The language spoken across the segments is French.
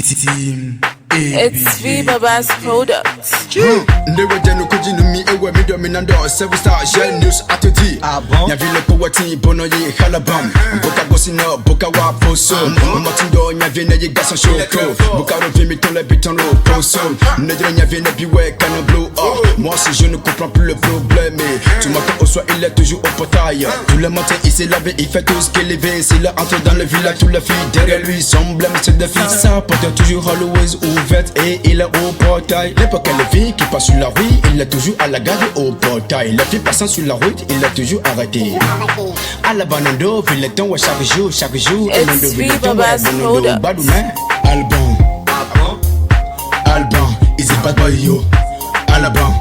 Team It's V Baba's products. Never done could me ever me dominant or 7-star shell news at the tea. Yavile Powati, Bonoye, Halabam, Boka Bossino, Boka Waposo, Motindo, Yavina, Ygas and Shoko, Boka Vimitola Bitono, Poso, Nedra Yavina Beware, Canon Blue up. Moi, si je ne comprends plus le problème, tu m'entends au soir, il est toujours au portail. Tout le matin, il s'est lavé, il fait tout ce qu'il veut. S'il entre dans le village, toutes les filles derrière lui, son blême, c'est des filles. Sa porte est toujours always ouverte et il est au portail. N'importe quelle fille qui passe sur la rue, il est toujours à la garde au portail. La fille passant sur la route, il est toujours arrêté. À la banando, il est temps chaque jour, et l'on devait le temps, banando, badoumen. Alban, Alban, is it bad boy yo? Alban,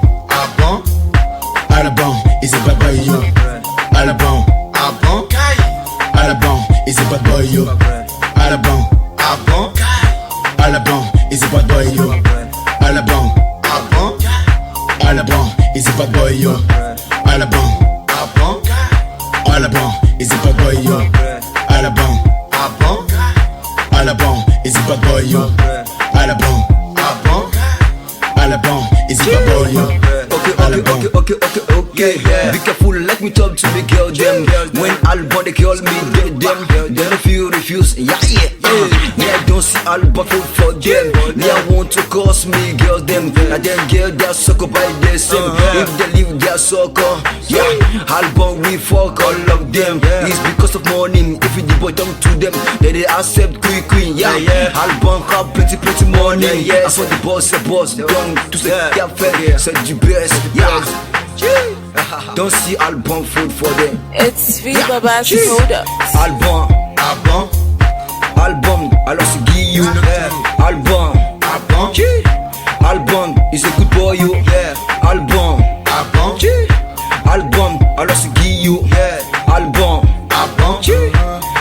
Alban, is it bad boy yo? Alban, Alban, is it bad boy yo? Alban, Alban, is it bad boy yo? Alban, Alban, is it bad boy yo? Alban, Alban, is it bad boy yo? Alban, Alban, is it bad boy yo? Alban, Alban, is it bad boy yo? Okay. Be careful, let me talk to the girl them. When Alban they call me them, then if you refuse, yeah. Me I don't see Alban for them. Me I want to cause me girls them. And then girl they sucker by the same. If they leave their sucker, yeah. Alban we fuck all of them. It's because of money. If you the bottom to them, then they accept quick, yeah. Alban have plenty money. I saw the boss, don't to say café, c'est du best, yeah. Don't see Alban food for them. It's V Baba's products. Alban, alors c'est Guillaume. Alban, is a good boy, you. Alban, alors c'est Guillaume.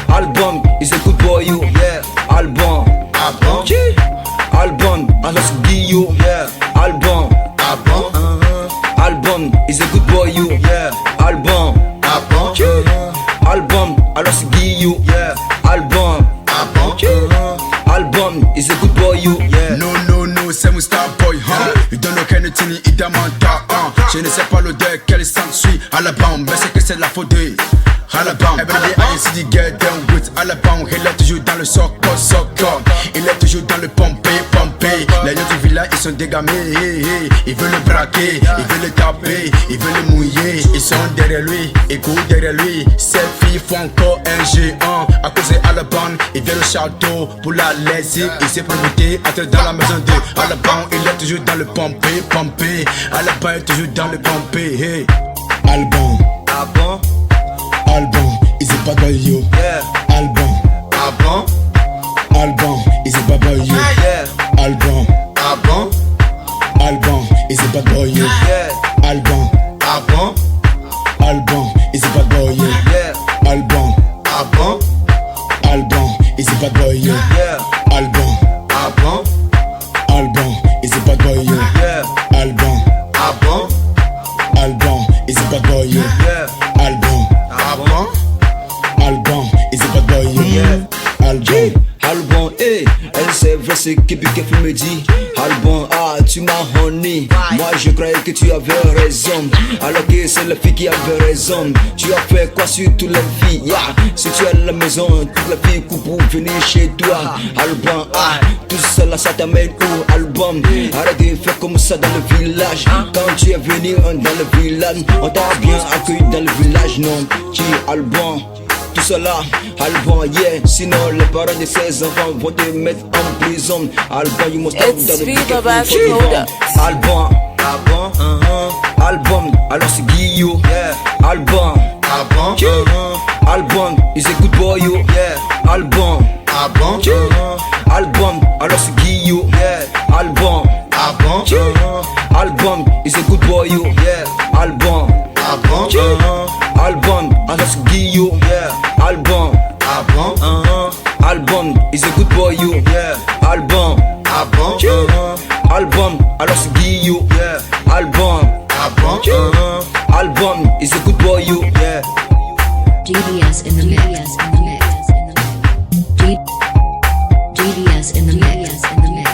Alban, is a good boy, you. Alban, alors c'est Guillaume. Alban, is a good boy, you. Alban, alors c'est Guillaume. Alban, is a good boy, you. No, 7-star boy, huh? You don't know anything, il demande je ne sais pas l'odeur, quel sang suit Alabama, mais c'est que c'est la faute de Alabama. Every day I see the girl down with Alabama. Il est toujours dans le soccer. Il est toujours dans le pompé. Les gens du village, ils sont dégamés. Ils veulent le braquer, ils veulent le taper, ils veulent le mouiller. Ils sont derrière lui, ils courent derrière lui. Ces filles font encore un géant. À cause d'Alabama, il vient le château pour la laisser. Il s'est profité, entre dans la maison de Alabama. Il est toujours dans le pompé. Alabama est toujours dans le pompé. Hey. Alban, is it bad boy yo? Alban, is it bad boy yo? Alban, is it bad boy yo? Alban, is it bad boy yo? Alban, is it bad boy yo? Alban, is it bad boy yo? Alban, is it bad boy yo? Alban, is it bad boy yo? Alban, elle sait vrai ce que Big me dit. Alban, tu m'as honné. Moi je croyais que tu avais raison, alors que c'est la fille qui avait raison. Tu as fait quoi sur toutes les filles, yeah. Si tu es à la maison, toutes les filles coupent pour venir chez toi. Alban, tout cela ça t'amène où? Alban, arrête de faire comme ça dans le village. Quand tu es venu dans le village, on t'a bien accueilli dans le village, non? Tu es Alban, tout cela, Alban, yeah. Sinon les parents de ses enfants vont te mettre en prison. Alban, you must stop dans le big. Alban, alors c'est Guillaume. Alban, is a good boy, you. Alban, alors c'est Guillaume. Alban, is a good boy, you. Alban, alors c'est Guillaume. Alban, is a good boy, you. Alban, alors c'est Guillaume. Alban, is a good boy, you. GDS in the mix. GDS in in the mix.